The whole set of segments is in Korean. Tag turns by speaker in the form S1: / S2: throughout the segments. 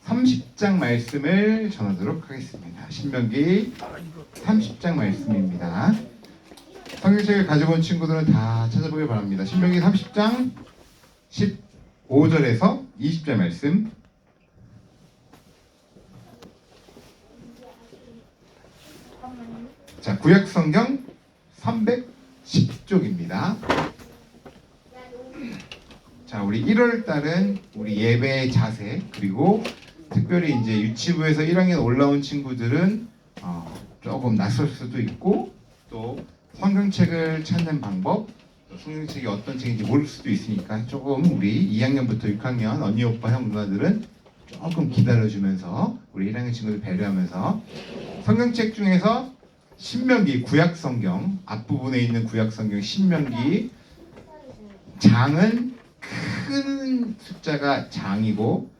S1: 30장 말씀을 전하도록 하겠습니다. 신명기 30장 말씀입니다. 성경책을 가지고 온 친구들은 다 찾아보길 바랍니다. 신명기 30장 15절에서 20절 말씀. 자, 구약 성경 310쪽입니다. 자, 우리 1월 달은 우리 예배의 자세, 그리고 특별히 이제 유치부에서 1학년 올라온 친구들은 조금 낯설 수도 있고, 또 성경책을 찾는 방법, 또 성경책이 어떤 책인지 모를 수도 있으니까 조금 우리 2학년부터 6학년 언니, 오빠, 형, 누나들은 조금 기다려주면서 우리 1학년 친구들 배려하면서 성경책 중에서 신명기 구약성경 앞부분에 있는 구약성경 신명기 장은 큰 숫자가 장이고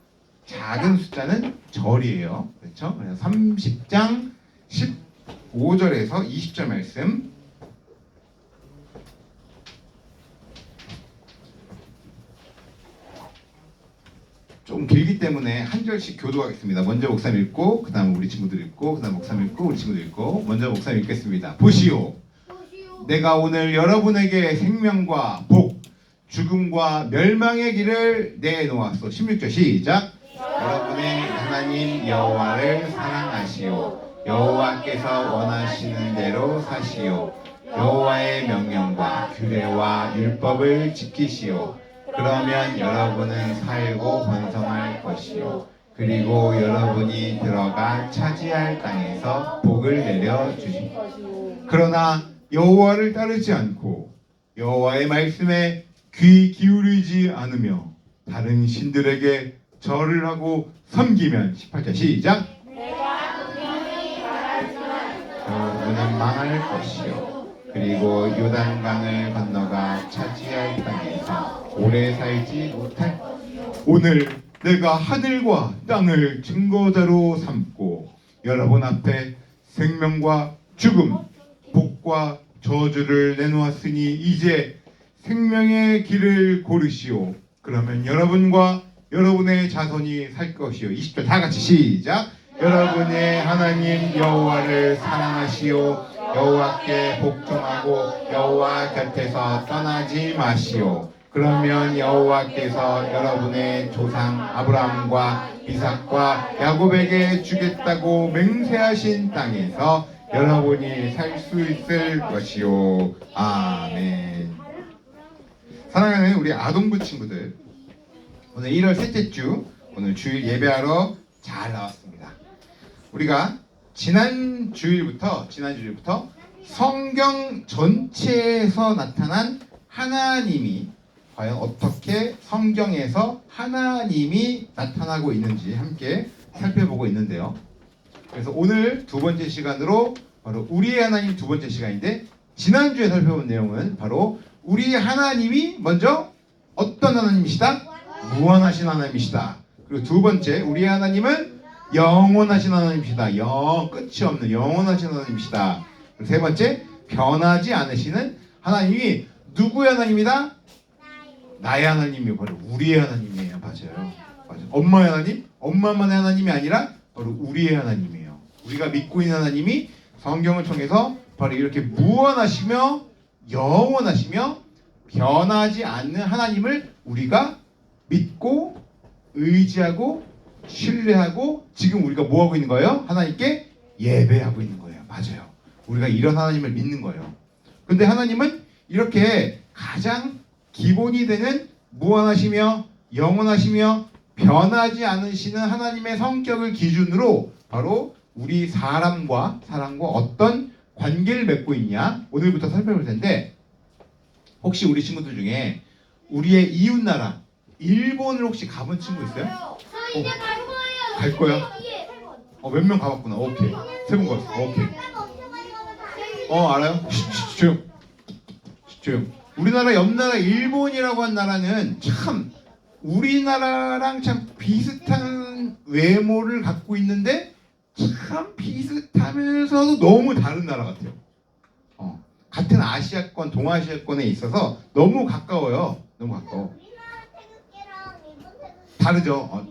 S1: 작은 숫자는 절이에요. 그렇죠? 그래서 30장 15절에서 20절 말씀. 좀 길기 때문에 한 절씩 교도하겠습니다. 먼저 목사님 읽고, 그 다음 우리 친구들 읽고, 그 다음 목사님 읽고, 우리 친구들 읽고. 먼저 목사님 읽겠습니다. 보시오. 내가 오늘 여러분에게 생명과 복, 죽음과 멸망의 길을 내놓았소. 16절 시작. 여러분의 하나님 여호와를 사랑하시오. 여호와께서 원하시는 대로 사시오. 여호와의 명령과 규례와 율법을 지키시오. 그러면 여러분은 살고 번성할 것이요. 그리고 여러분이 들어가 차지할 땅에서 복을 내려 주실 것이요. 그러나 여호와를 따르지 않고 여호와의 말씀에 귀 기울이지 않으며 다른 신들에게 절을 하고 섬기면 18절 시작.
S2: 내가 분명히 말하지만
S1: 여러분은 망할 것이요. 그리고 요단강을 건너가 차지할 땅에서 오래 살지 못할 것이요. 오늘 내가 하늘과 땅을 증거자로 삼고 여러분 앞에 생명과 죽음, 복과 저주를 내놓았으니 이제 생명의 길을 고르시오. 그러면 여러분과 여러분의 자손이 살 것이요. 20절 다 같이 시작. 여러분의 하나님 여호와를 사랑하시오. 여호와께 복종하고 여호와 곁에서 떠나지 마시오. 그러면 여호와께서 여러분의 조상 아브라함과 이삭과 야곱에게 주겠다고 맹세하신 땅에서 여러분이 살 수 있을 것이요. 아멘. 사랑하는 우리 아동부 친구들, 오늘 1월 셋째 주, 오늘 주일 예배하러 잘 나왔습니다. 우리가 지난 주일부터 성경 전체에서 나타난 하나님이 과연 어떻게 성경에서 하나님이 나타나고 있는지 함께 살펴보고 있는데요. 그래서 오늘 두 번째 시간으로 바로 우리의 하나님 두 번째 시간인데, 지난주에 살펴본 내용은 바로 우리 하나님이 먼저 어떤 하나님이시다? 무한하신 하나님이시다. 그리고 두 번째, 우리의 하나님은 영원하신 하나님이시다. 끝이 없는 영원하신 하나님이시다. 그리고 세 번째, 변하지 않으시는 하나님이 누구의 하나님이다? 나의 하나님이 바로 우리의 하나님이에요. 맞아요. 엄마의 하나님? 엄마만의 하나님이 아니라 바로 우리의 하나님이에요. 우리가 믿고 있는 하나님이 성경을 통해서 바로 이렇게 무한하시며 영원하시며 변하지 않는 하나님을 우리가 믿고 의지하고 신뢰하고 지금 우리가 뭐 하고 있는 거예요? 하나님께 예배하고 있는 거예요. 맞아요. 우리가 이런 하나님을 믿는 거예요. 근데 하나님은 이렇게 가장 기본이 되는 무한하시며 영원하시며 변하지 않으시는 하나님의 성격을 기준으로 바로 우리 사람과 어떤 관계를 맺고 있냐, 오늘부터 살펴볼 텐데, 혹시 우리 친구들 중에 우리의 이웃나라 일본을 혹시 가본 친구 있어요?
S2: 저 이제 갈 거예요.
S1: 갈 거야?
S2: 예.
S1: 몇 명 가봤구나. 오케이. 세 번 갔어. 오케이. 알아요? 조용. 우리나라 옆나라 일본이라고 한 나라는 참 우리나라랑 참 비슷한 외모를 갖고 있는데 참 비슷하면서도 너무 다른 나라 같아요. 같은 아시아권, 동아시아권에 있어서 너무 가까워요. 너무 가까워. 다르죠.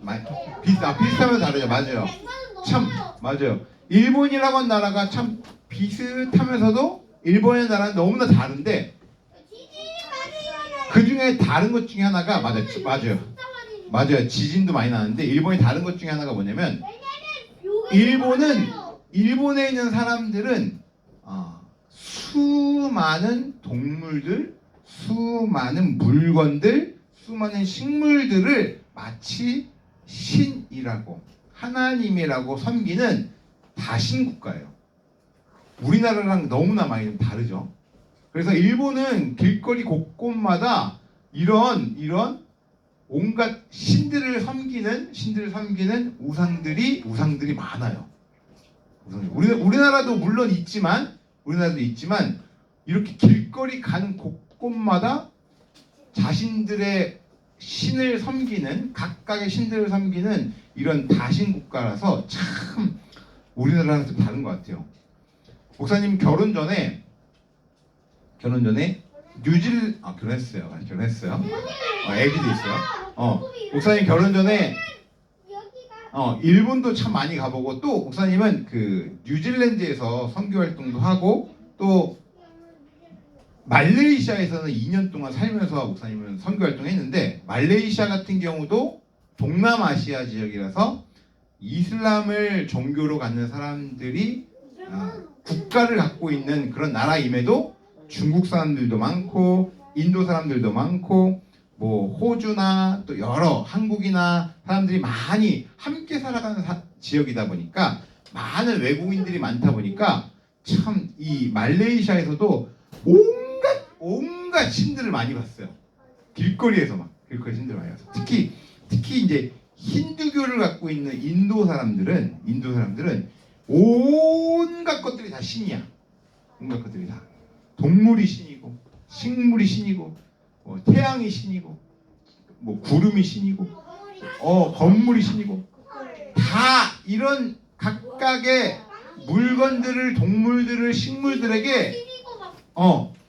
S1: 비슷하면 다르죠. 맞아요.
S2: 100만원
S1: 참
S2: 넘어요.
S1: 맞아요. 일본이라고 하는 나라가 참 비슷하면서도 일본의 나라는 너무나 다른데 그 중에 다른 것 중에 하나가 맞아요. 지진도 많이 나는데 일본이 다른 것 중에 하나가 뭐냐면 일본에 있는 사람들은 수많은 동물들, 수많은 물건들, 수많은 식물들을 마치 신이라고 하나님이라고 섬기는 다신 국가예요. 우리나라랑 너무나 많이 다르죠. 그래서 일본은 길거리 곳곳마다 이런 온갖 신들을 섬기는 우상들이 많아요. 우리나라도 물론 있지만 이렇게 길거리 가는 곳곳마다 자신들의 각각의 신들을 섬기는 이런 다신 국가라서 참 우리나라랑 좀 다른 것 같아요. 목사님 결혼 전에 결혼했어요. 애기도 있어요. 목사님 결혼 전에 일본도 참 많이 가보고 또 목사님은 그 뉴질랜드에서 선교 활동도 하고 또 말레이시아에서는 2년 동안 살면서 목사님은 선교 활동했는데 말레이시아 같은 경우도 동남아시아 지역이라서 이슬람을 종교로 갖는 사람들이 국가를 갖고 있는 그런 나라임에도 중국 사람들도 많고 인도 사람들도 많고 뭐 호주나 또 여러 한국이나 사람들이 많이 함께 살아가는 지역이다 보니까 많은 외국인들이 많다 보니까 참 이 말레이시아에서도 온갖 신들을 많이 봤어요. 길거리 신들을 많이 봤어요. 특히 이제 힌두교를 갖고 있는 인도 사람들은 온갖 것들이 다 신이야. 온갖 것들이 다 동물이 신이고 식물이 신이고 태양이 신이고 뭐 구름이 신이고 건물이 신이고 다 이런 각각의 물건들을 동물들을 식물들에게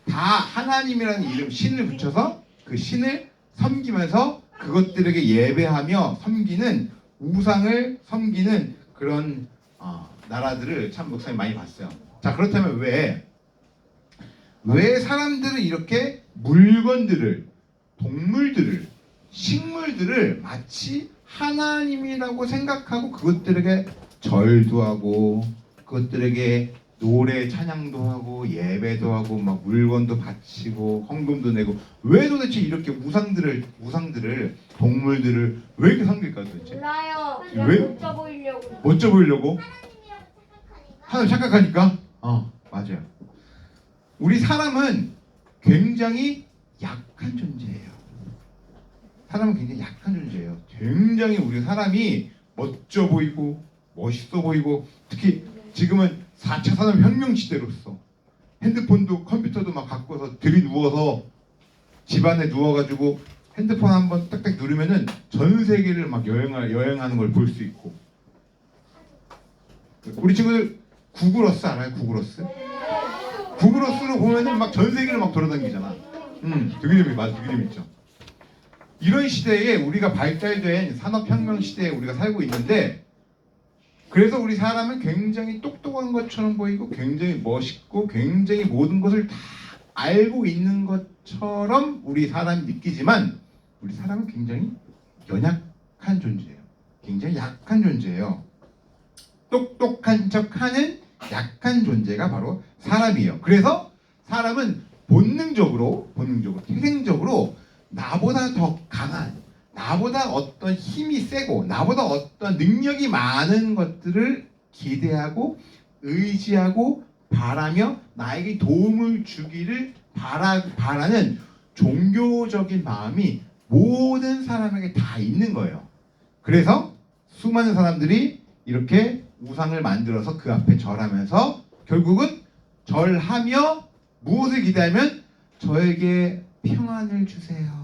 S1: 다 하나님이라는 이름 신을 붙여서 그 신을 섬기면서 그것들에게 예배하며 섬기는 우상을 섬기는 그런 나라들을 참 목사님 많이 봤어요. 자, 그렇다면 왜 사람들은 이렇게 물건들을, 동물들을, 식물들을 마치 하나님이라고 생각하고 그것들에게 절도 하고 그것들에게 노래 찬양도 하고 예배도 하고 막 물건도 바치고 헌금도 내고 왜 도대체 이렇게 우상들을 동물들을 왜 이렇게 섬길까 도대체?
S3: 몰라요.
S1: 왜?
S3: 그냥 멋져 보이려고.
S1: 멋져 보이려고? 하나님 착각하니까? 맞아요. 우리 사람은 굉장히 약한 존재예요. 굉장히 우리 사람이 멋져 보이고 멋있어 보이고 특히 지금은 4차 산업혁명 시대로서 핸드폰도 컴퓨터도 막 갖고서 들이누워서 집안에 누워가지고 핸드폰 한번 딱딱 누르면은 전 세계를 막 여행하는 걸 볼 수 있고 우리 친구들 구글어스 알아요? 구글어스로 보면은 막 전 세계를 막 돌아다니잖아. 되게 재밌죠. 이런 시대에 우리가 발달된 산업혁명 시대에 우리가 살고 있는데 그래서 우리 사람은 굉장히 똑똑한 것처럼 보이고 굉장히 멋있고 굉장히 모든 것을 다 알고 있는 것처럼 우리 사람이 느끼지만 우리 사람은 굉장히 연약한 존재예요. 굉장히 약한 존재예요. 똑똑한 척하는 약한 존재가 바로 사람이에요. 그래서 사람은 본능적으로 태생적으로 나보다 더 강한 나보다 어떤 힘이 세고 나보다 어떤 능력이 많은 것들을 기대하고 의지하고 바라며 나에게 도움을 주기를 바라는 종교적인 마음이 모든 사람에게 다 있는 거예요. 그래서 수많은 사람들이 이렇게 우상을 만들어서 그 앞에 절하면서 결국은 절하며 무엇을 기대하면 저에게 평안을 주세요.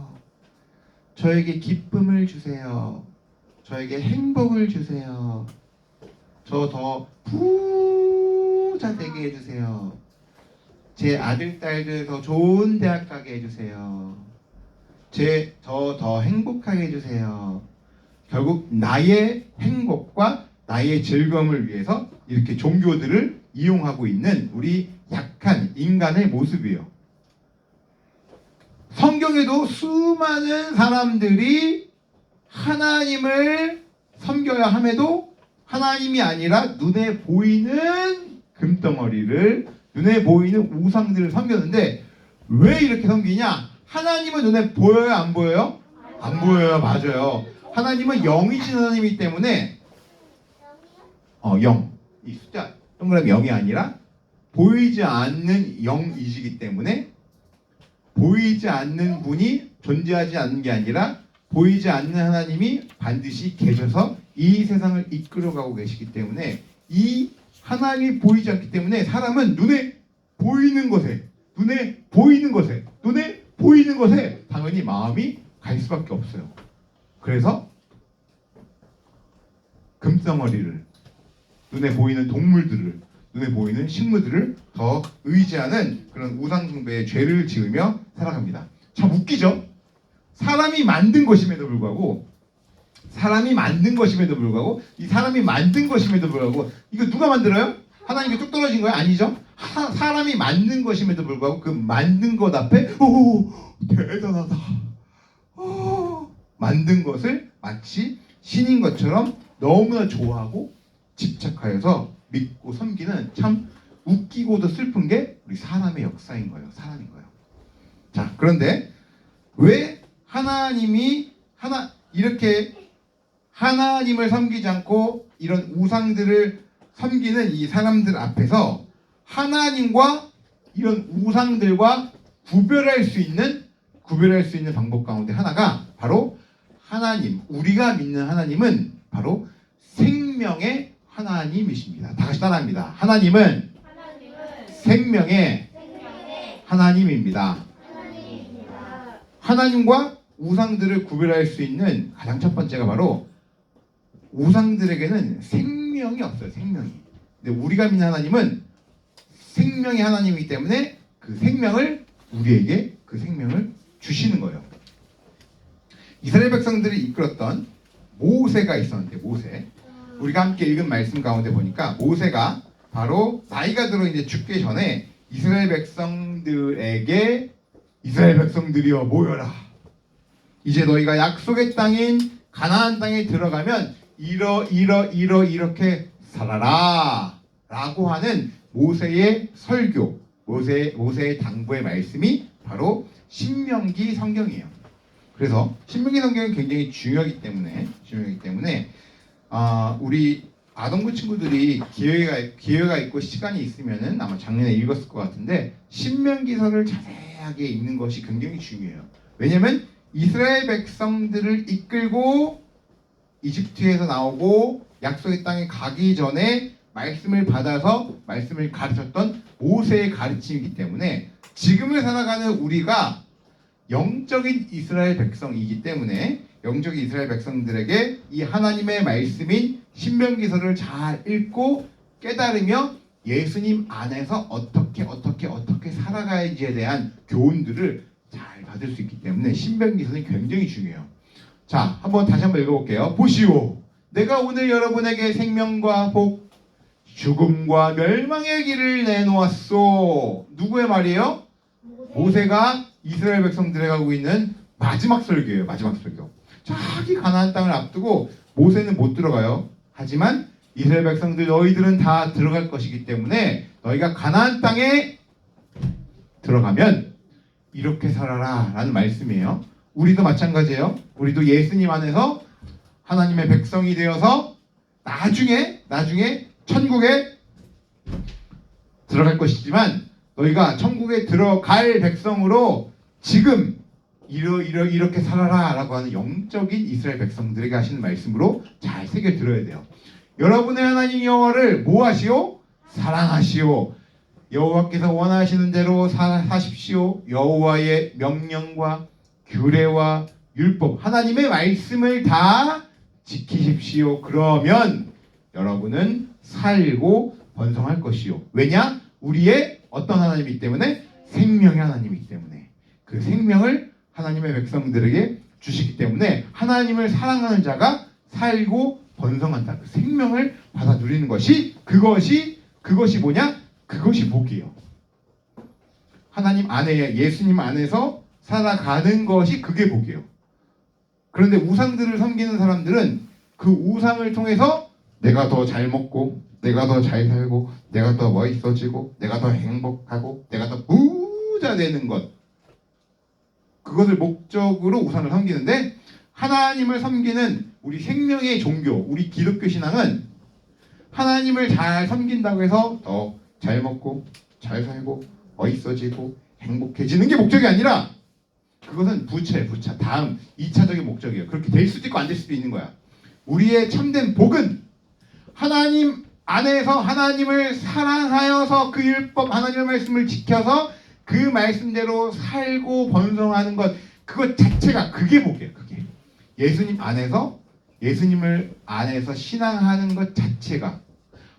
S1: 저에게 기쁨을 주세요. 저에게 행복을 주세요. 저 더 부자 되게 해주세요. 제 아들, 딸들 더 좋은 대학 가게 해주세요. 저 더 행복하게 해주세요. 결국 나의 행복과 나의 즐거움을 위해서 이렇게 종교들을 이용하고 있는 우리 약한 인간의 모습이에요. 성경에도 수많은 사람들이 하나님을 섬겨야 함에도 하나님이 아니라 눈에 보이는 금덩어리를, 눈에 보이는 우상들을 섬겼는데 왜 이렇게 섬기냐? 하나님은 눈에 보여요, 안 보여요? 안 보여요. 맞아요. 하나님은 영이신 하나님이기 때문에 영, 이 숫자 동그라미 0이 아니라 보이지 않는 영이시기 때문에 보이지 않는 분이 존재하지 않는 게 아니라 보이지 않는 하나님이 반드시 계셔서 이 세상을 이끌어가고 계시기 때문에 이 하나님이 보이지 않기 때문에 사람은 눈에 보이는 것에 당연히 마음이 갈 수밖에 없어요. 그래서 금덩어리를, 눈에 보이는 동물들을, 눈에 보이는 식물들을 더 의지하는 그런 우상숭배의 죄를 지으며 살아갑니다. 참 웃기죠? 사람이 만든 것임에도 불구하고 이거 누가 만들어요? 하나님께 뚝 떨어진 거예요? 아니죠? 사람이 만든 것임에도 불구하고 그 만든 것 앞에 오 대단하다, 만든 것을 마치 신인 것처럼 너무나 좋아하고 집착하여서 믿고 섬기는 참 웃기고도 슬픈 게 우리 사람의 역사인 거예요. 사람인 거예요. 자, 그런데 왜 이렇게 하나님을 섬기지 않고 이런 우상들을 섬기는 이 사람들 앞에서 하나님과 이런 우상들과 구별할 수 있는 방법 가운데 하나가 바로 하나님, 우리가 믿는 하나님은 바로 생명의 하나님이십니다. 다 같이 따라합니다. 하나님은 생명의 하나님입니다. 하나님과 우상들을 구별할 수 있는 가장 첫 번째가 바로 우상들에게는 생명이 없어요. 생명이. 근데 우리가 믿는 하나님은 생명의 하나님이기 때문에 그 생명을 우리에게 그 생명을 주시는 거예요. 이스라엘 백성들이 이끌었던 모세가 있었는데 우리가 함께 읽은 말씀 가운데 보니까 모세가 바로 나이가 들어 이제 죽기 전에 이스라엘 백성들이여 모여라. 이제 너희가 약속의 땅인 가나안 땅에 들어가면 이렇게 살아라 라고 하는 모세의 설교, 모세의 당부의 말씀이 바로 신명기 성경이에요. 그래서 신명기 성경이 굉장히 중요하기 때문에 우리 아동부 친구들이 기회가 있고 시간이 있으면은 아마 작년에 읽었을 것 같은데 신명기서를 자세하게 읽는 것이 굉장히 중요해요. 왜냐하면 이스라엘 백성들을 이끌고 이집트에서 나오고 약속의 땅에 가기 전에 말씀을 받아서 말씀을 가르쳤던 모세의 가르침이기 때문에 지금을 살아가는 우리가 영적인 이스라엘 백성이기 때문에 영적인 이스라엘 백성들에게 이 하나님의 말씀인 신명기서를 잘 읽고 깨달으며 예수님 안에서 어떻게 살아가야지에 대한 교훈들을 잘 받을 수 있기 때문에 신명기서는 굉장히 중요해요. 자, 다시 한번 읽어볼게요. 보시오, 내가 오늘 여러분에게 생명과 복, 죽음과 멸망의 길을 내놓았소. 누구의 말이에요? 모세가 이스라엘 백성들에게 하고 있는 마지막 설교예요. 마지막 설교. 저기 가나안 땅을 앞두고 모세는 못 들어가요. 하지만 이스라엘 백성들 너희들은 다 들어갈 것이기 때문에 너희가 가나안 땅에 들어가면 이렇게 살아라 라는 말씀이에요. 우리도 마찬가지예요. 우리도 예수님 안에서 하나님의 백성이 되어서 나중에 천국에 들어갈 것이지만 너희가 천국에 들어갈 백성으로 지금 이렇게 살아라 라고 하는 영적인 이스라엘 백성들에게 하시는 말씀으로 잘 새겨 들어야 돼요. 여러분의 하나님 여호와를 뭐 하시오? 사랑하시오. 여호와께서 원하시는 대로 사십시오. 여호와의 명령과 규례와 율법, 하나님의 말씀을 다 지키십시오. 그러면 여러분은 살고 번성할 것이요. 왜냐? 우리의 어떤 하나님이기 때문에? 생명의 하나님이기 때문에. 그 생명을 하나님의 백성들에게 주시기 때문에 하나님을 사랑하는 자가 살고 번성한다. 그 생명을 받아 누리는 것이 그것이 뭐냐? 그것이 복이에요. 하나님 안에 예수님 안에서 살아가는 것이 그게 복이에요. 그런데 우상들을 섬기는 사람들은 그 우상을 통해서 내가 더 잘 먹고 내가 더 잘 살고 내가 더 멋있어지고 내가 더 행복하고 내가 더 부자 되는 것 그것을 목적으로 우상을 섬기는데 하나님을 섬기는 우리 생명의 종교 우리 기독교 신앙은 하나님을 잘 섬긴다고 해서 더 잘 먹고 잘 살고 멋있어지고 행복해지는 게 목적이 아니라 그것은 부차 다음 2차적인 목적이에요. 그렇게 될 수도 있고 안 될 수도 있는 거야. 우리의 참된 복은 하나님 안에서 하나님을 사랑하여서 그 율법 하나님의 말씀을 지켜서 그 말씀대로 살고 번성하는 것 그것 자체가 그게 복이에요. 그게 예수님 안에서 예수님을 안에서 신앙하는 것 자체가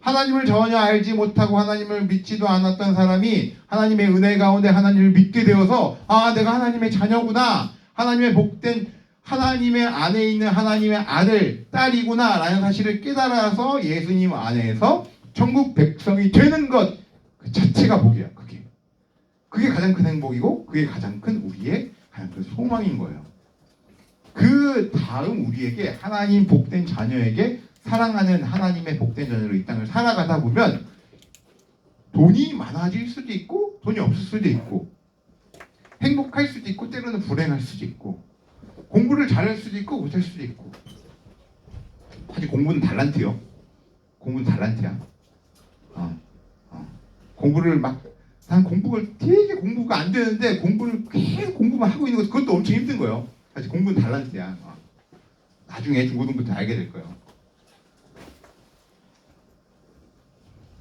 S1: 하나님을 전혀 알지 못하고 하나님을 믿지도 않았던 사람이 하나님의 은혜 가운데 하나님을 믿게 되어서 아 내가 하나님의 자녀구나 하나님의 복된 하나님의 안에 있는 하나님의 아들 딸이구나 라는 사실을 깨달아서 예수님 안에서 천국 백성이 되는 것 그 자체가 복이야. 그게 가장 큰 행복이고 그게 가장 큰 우리의 가장 큰 소망인 거예요. 그 다음 우리에게 하나님 복된 자녀에게 사랑하는 하나님의 복된 자녀로 이 땅을 살아가다 보면 돈이 많아질 수도 있고 돈이 없을 수도 있고 행복할 수도 있고 때로는 불행할 수도 있고 공부를 잘할 수도 있고 못할 수도 있고 사실 공부는 달란트요. 공부는 달란트야. 공부를 난 되게 공부가 안 되는데 공부를 계속 공부만 하고 있는 것 그것도 엄청 힘든 거예요. 사실 공부는 달란트야. 나중에 중고등부 때 알게 될 거예요.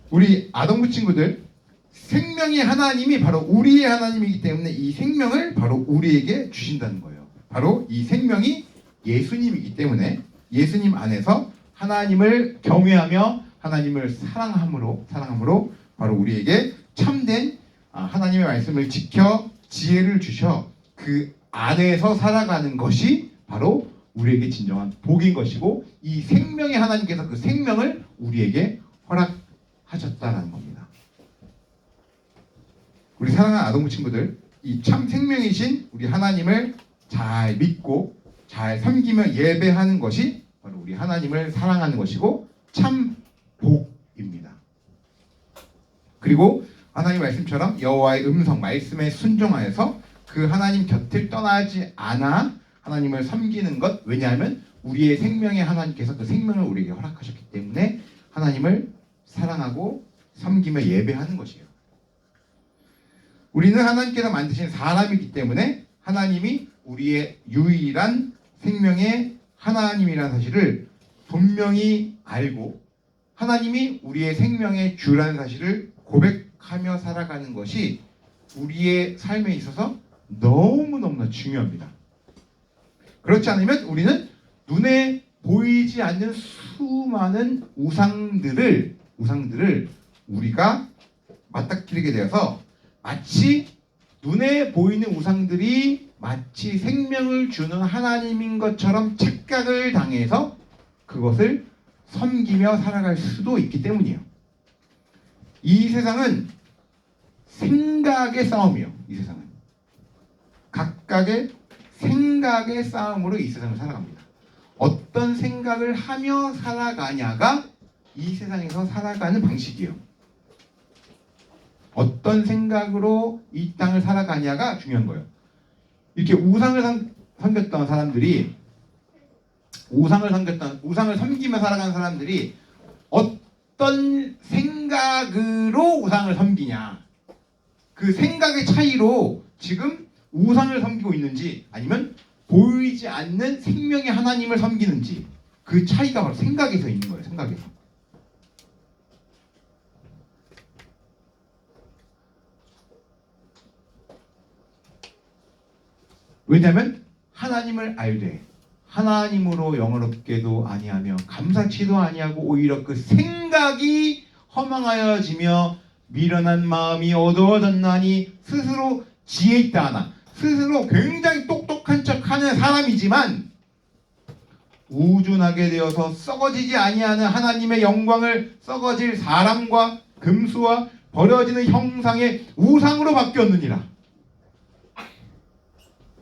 S1: 우리 아동부 친구들 생명의 하나님이 바로 우리의 하나님이기 때문에 이 생명을 바로 우리에게 주신다는 거예요. 바로 이 생명이 예수님이기 때문에 예수님 안에서 하나님을 경외하며 하나님을 사랑함으로 바로 우리에게 참된 하나님의 말씀을 지켜 지혜를 주셔 그 안에서 살아가는 것이 바로 우리에게 진정한 복인 것이고 이 생명의 하나님께서 그 생명을 우리에게 허락하셨다는 겁니다. 우리 사랑하는 아동부 친구들 이 참 생명이신 우리 하나님을 잘 믿고 잘 섬기며 예배하는 것이 바로 우리 하나님을 사랑하는 것이고 참 복입니다. 그리고 하나님 말씀처럼 여호와의 음성 말씀에 순종하여서 그 하나님 곁을 떠나지 않아 하나님을 섬기는 것 왜냐하면 우리의 생명의 하나님께서 그 생명을 우리에게 허락하셨기 때문에 하나님을 사랑하고 섬기며 예배하는 것이에요. 우리는 하나님께서 만드신 사람이기 때문에 하나님이 우리의 유일한 생명의 하나님이라는 사실을 분명히 알고 하나님이 우리의 생명의 주라는 사실을 고백하며 살아가는 것이 우리의 삶에 있어서 너무너무나 중요합니다. 그렇지 않으면 우리는 눈에 보이지 않는 수많은 우상들을 우리가 맞닥뜨리게 되어서 마치 눈에 보이는 우상들이 마치 생명을 주는 하나님인 것처럼 착각을 당해서 그것을 섬기며 살아갈 수도 있기 때문이에요. 이 세상은 생각의 싸움이에요. 이 세상은 각각의 생각의 싸움으로 이 세상을 살아갑니다. 어떤 생각을 하며 살아가냐가 이 세상에서 살아가는 방식이에요. 어떤 생각으로 이 땅을 살아가냐가 중요한 거예요. 이렇게 우상을 섬겼던 사람들이 우상을 섬기며 살아가는 사람들이 어떤 생각으로 우상을 섬기냐 그 생각의 차이로 지금 우상을 섬기고 있는지 아니면 보이지 않는 생명의 하나님을 섬기는지 그 차이가 바로 생각에서 있는 거예요. 생각에서. 왜냐하면 하나님을 알되 하나님으로 영어롭게도 아니하며 감사치도 아니하고 오히려 그 생각이 허망하여지며 미련한 마음이 어두워졌나니 스스로 지혜 있다 하나 스스로 굉장히 똑똑한 척하는 사람이지만 우준하게 되어서 썩어지지 아니하는 하나님의 영광을 썩어질 사람과 금수와 버려지는 형상의 우상으로 바뀌었느니라.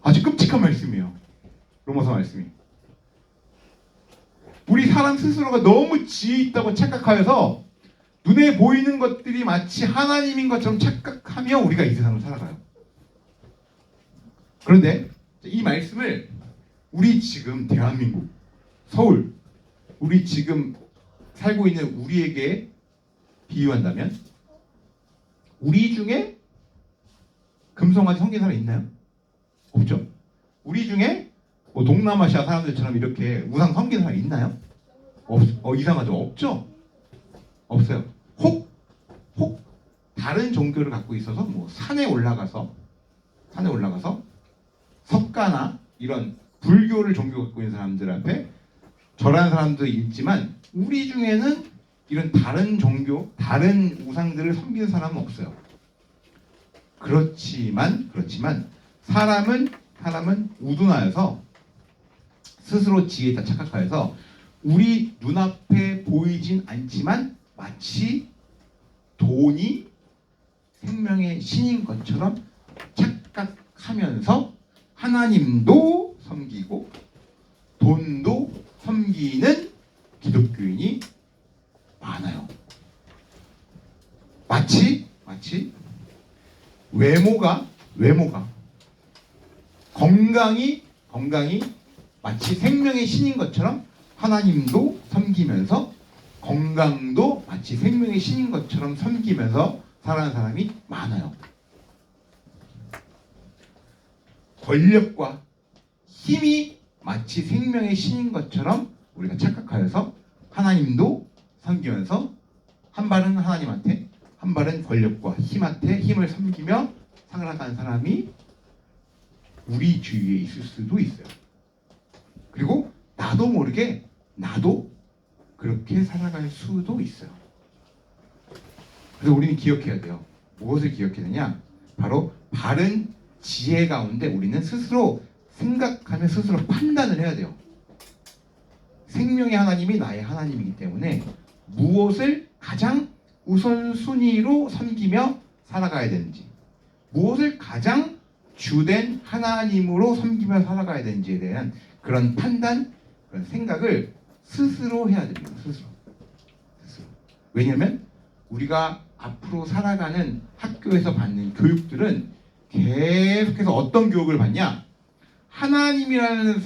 S1: 아주 끔찍한 말씀이에요. 로마서 말씀이. 우리 사람 스스로가 너무 지혜 있다고 착각하여서 눈에 보이는 것들이 마치 하나님인 것처럼 착각하며 우리가 이 세상을 살아가요. 그런데 이 말씀을 우리 지금 대한민국, 서울, 우리 지금 살고 있는 우리에게 비유한다면 우리 중에 금송아지 섬긴 사람 있나요? 없죠. 우리 중에 뭐 동남아시아 사람들처럼 이렇게 우상 섬기는 사람 있나요? 이상하죠. 없죠. 없어요. 혹 다른 종교를 갖고 있어서 뭐 산에 올라가서 석가나 이런 불교를 종교 갖고 있는 사람들 앞에 절하는 사람도 있지만 우리 중에는 이런 다른 종교, 다른 우상들을 섬기는 사람은 없어요. 그렇지만 사람은 우둔하여서 스스로 지혜에 있다 착각하여서 우리 눈앞에 보이진 않지만 마치 돈이 생명의 신인 것처럼 착각하면서 하나님도 섬기고 돈도 섬기는 기독교인이 많아요. 마치 외모가 건강이 마치 생명의 신인 것처럼 하나님도 섬기면서 건강도 마치 생명의 신인 것처럼 섬기면서 살아가는 사람이 많아요. 권력과 힘이 마치 생명의 신인 것처럼 우리가 착각하여서 하나님도 섬기면서 한 발은 하나님한테, 한 발은 권력과 힘을 섬기며 살아가는 사람이 우리 주위에 있을 수도 있어요. 그리고 나도 모르게 나도 그렇게 살아갈 수도 있어요. 그래서 우리는 기억해야 돼요. 무엇을 기억해야 되냐? 바로 바른 지혜 가운데 우리는 스스로 생각하며 스스로 판단을 해야 돼요. 생명의 하나님이 나의 하나님이기 때문에 무엇을 가장 우선순위로 섬기며 살아가야 되는지, 무엇을 가장 주된 하나님으로 섬기며 살아가야 되는지에 대한 그런 판단, 그런 생각을 스스로 해야 됩니다. 스스로. 왜냐하면 우리가 앞으로 살아가는 학교에서 받는 교육들은 계속해서 어떤 교육을 받냐? 하나님이라는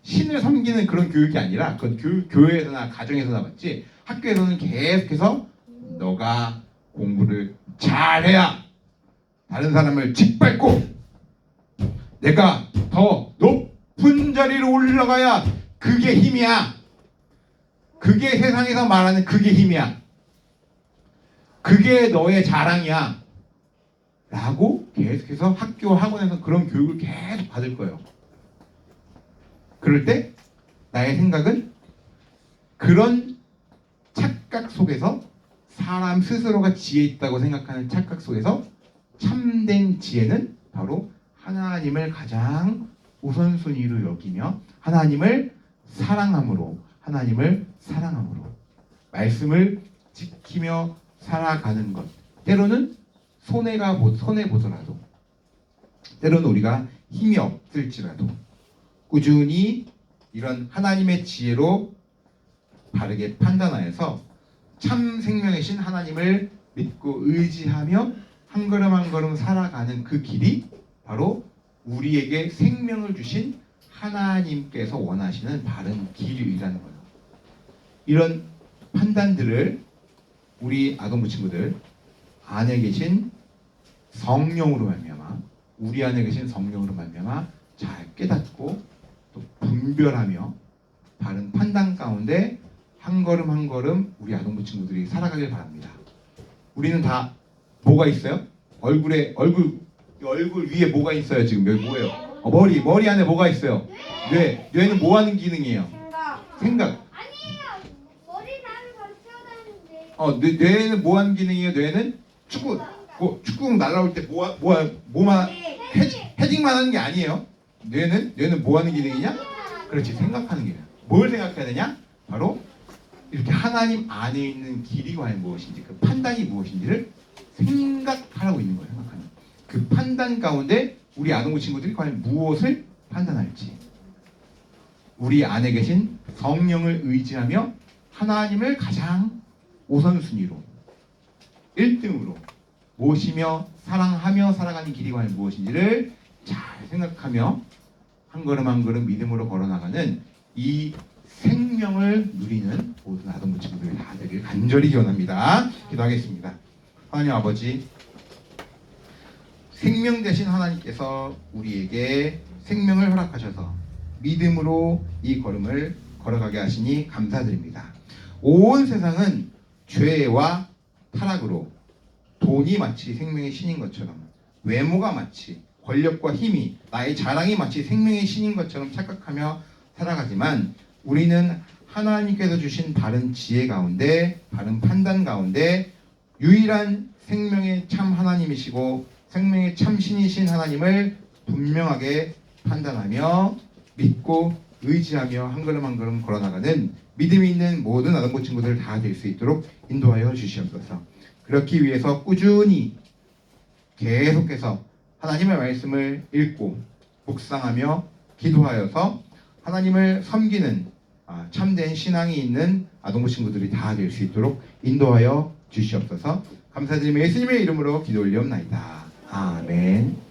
S1: 신을 섬기는 그런 교육이 아니라 그건 교회에서나 가정에서나 받지, 학교에서는 계속해서 너가 공부를 잘해야 다른 사람을 짓밟고 내가 더 높은 자리로 올라가야 그게 힘이야. 그게 세상에서 말하는 그게 힘이야. 그게 너의 자랑이야. 라고 계속해서 학교 학원에서 그런 교육을 계속 받을 거예요. 그럴 때 나의 생각은 그런 착각 속에서, 사람 스스로가 지혜 있다고 생각하는 착각 속에서 참된 지혜는 바로 하나님을 가장 우선순위로 여기며 하나님을 사랑함으로 말씀을 지키며 살아가는 것. 때로는 손해보더라도, 때로는 우리가 힘이 없을지라도 꾸준히 이런 하나님의 지혜로 바르게 판단하여서 참 생명의 신 하나님을 믿고 의지하며 한 걸음 한 걸음 살아가는 그 길이 바로 우리에게 생명을 주신 하나님께서 원하시는 바른 길이라는 거예요. 이런 판단들을 우리 아동부 친구들 안에 계신 성령으로 말미암아, 우리 안에 계신 성령으로 말미암아 잘 깨닫고 또 분별하며 바른 판단 가운데 한 걸음 한 걸음 우리 아동부 친구들이 살아가길 바랍니다. 우리는 다 뭐가 있어요? 얼굴 위에 뭐가 있어요? 지금 여기 뭐예요? 머리 안에 뭐가 있어요? 뇌는 뭐 하는 기능이에요? 생각.
S2: 아니에요. 머리 나는 같이 하는데.
S1: 뇌는 뭐 하는 기능이에요? 뇌는 축구공 날라올 때 뭐만 헤딩만 하는 게 아니에요. 뇌는 뭐 하는 기능이냐? 그렇지, 생각하는 기능. 뭘 생각해야 되냐? 바로 이렇게 하나님 안에 있는 길이 과연 무엇인지, 그 판단이 무엇인지를 생각하라고 있는 거예요. 생각하는. 그 판단 가운데 우리 아동부 친구들이 과연 무엇을 판단할지, 우리 안에 계신 성령을 의지하며 하나님을 가장 우선순위로 1등으로 모시며 사랑하며 살아가는 길이 과연 무엇인지를 잘 생각하며 한 걸음 한 걸음 믿음으로 걸어나가는 이 생명을 누리는 모든 아동부 친구들 다 되길 간절히 기원합니다. 기도하겠습니다. 하나님 아버지, 생명 되신 하나님께서 우리에게 생명을 허락하셔서 믿음으로 이 걸음을 걸어가게 하시니 감사드립니다. 온 세상은 죄와 타락으로 돈이 마치 생명의 신인 것처럼, 외모가 마치, 권력과 힘이, 나의 자랑이 마치 생명의 신인 것처럼 착각하며 살아가지만 우리는 하나님께서 주신 바른 지혜 가운데, 바른 판단 가운데 유일한 생명의 참 하나님이시고 생명의 참 신이신 하나님을 분명하게 판단하며 믿고 의지하며 한 걸음 한 걸음 걸어나가는 믿음이 있는 모든 아동부 친구들 다 될 수 있도록 인도하여 주시옵소서. 그렇기 위해서 꾸준히 계속해서 하나님의 말씀을 읽고 묵상하며 기도하여서 하나님을 섬기는 참된 신앙이 있는 아동부 친구들이 다 될 수 있도록 인도하여 주시옵소서. 감사드리며 예수님의 이름으로 기도 올리옵나이다. 아멘.